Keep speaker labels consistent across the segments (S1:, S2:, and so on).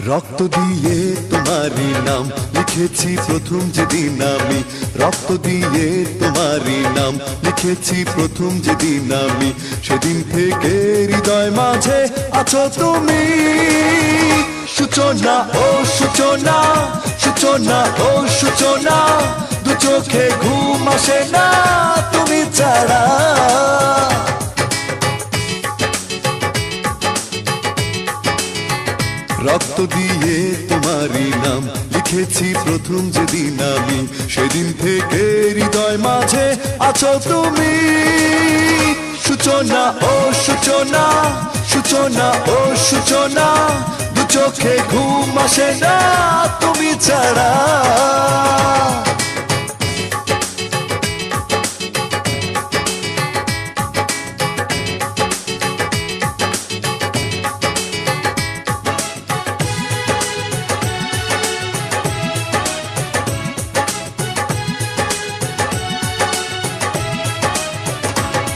S1: রক্ত দিয়ে তোমারই নাম লিখেছি প্রথম যেদিন আমি, রক্ত দিয়ে তোমারই নাম লিখেছি প্রথম যেদিন আমি, সেদিন থেকে হৃদয় মাঝে আছো তুমি। সূচনা ও সূচনা, সূচনা ও সূচনা, দু চোখে ঘুম আসে না তুমি ছাড়া। রক্ত দিয়ে তোমারই নাম লিখেছি প্রথম যেদিন আমি, সেদিন থেকে হৃদয় মাঝে আছো তুমি। সূচনা ও সূচনা, সূচনা ও সূচনা, দু চোখে ঘুম আসে না তুমি ছাড়া।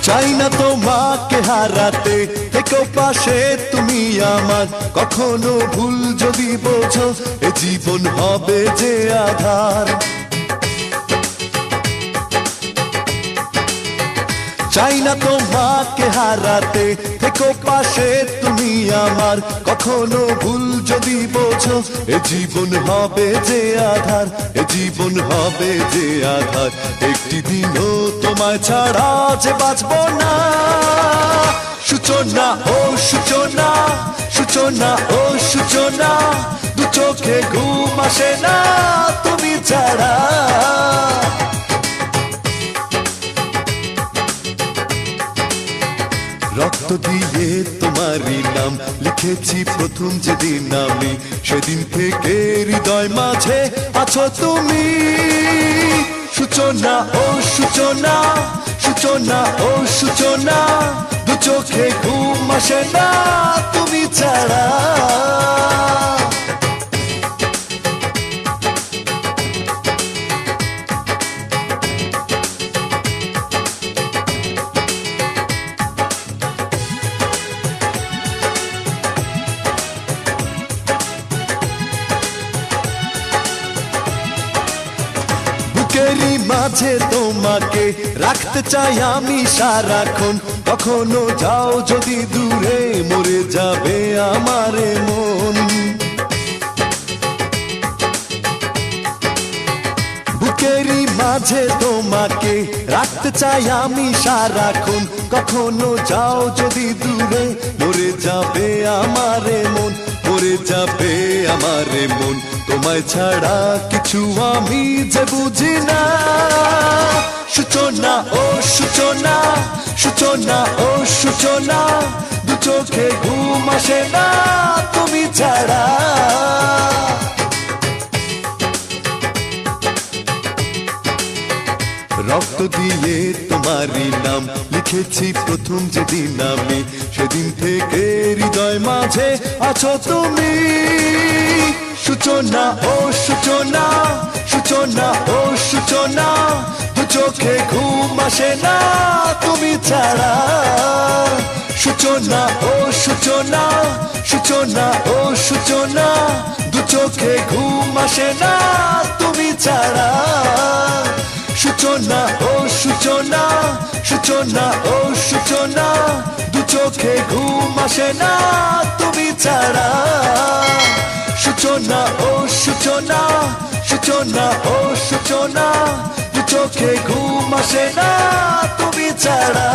S1: চাই না তোমাকে হারাতে, থেকো পাশে তুমি আমার, কখনো ভুল যদি বোঝো এ জীবন হবে যে আধার। চাই না তোমাকে হারাতে, থেকো পাশে তুমি আমার, কখনো ভুল যদি বোঝো এ জীবন হবে যে আধার, এ জীবন হবে যে আধার। একটি দিনও তোমায় ছাড়া যে বাঁচব না। সূচনা ও সূচনা, সূচনা ও সূচনা, দু চোখে ঘুম আসে না তুমি ছাড়া। রক্ত দিয়ে তোমারই নাম লিখেছি প্রথম যেদিন আমি, সেদিন থেকে হৃদয় মাঝে আছো তুমি। সূচনা ও সূচনা, সূচনা ও সূচনা, দু চোখে ঘুম আসে না তুমি ছাড়া। বুকেরই মাঝে তোমাকে রাখতে চাই আমি সারাক্ষণ, কখনো যাও যদি দূরে মরে যাবে আমার মন। বুকেরই মাঝে তোমাকে রাখতে চাই আমি সারাক্ষণ, কখনো যাও যদি দূরে মরে যাবে আমার মন, মরে যাবে আমার মন। তোমায় ছাড়া কিছু আমি যে বুঝি না। সূচনা ও সূচনা, সূচনা ও সূচনা, দু চোখে ঘুম আসে না তুমি ছাড়া। রক্ত দিয়ে তোমারই নাম লিখেছি প্রথম যেদিন আমি, সেদিন থেকে হৃদয় মাঝে আছো তুমি। সূচনা ও সূচনা, সূচনা ও সূচনা, দু চোখে ঘুম আসে না তুমি ছাড়া। সূচনা ও সূচনা, সূচনা ও সূচনা, দু চোখে ঘুম আসে না তুমি ছাড়া। সূচনা ও সূচনা, সূচনা ও সূচনা, দু চোখে ঘুম আসে না তুমি ছাড়া। সূচনা ও সূচনা, সূচনা ও সূচনা, দু চোখে ঘুম আসে না তুমি ছাড়া।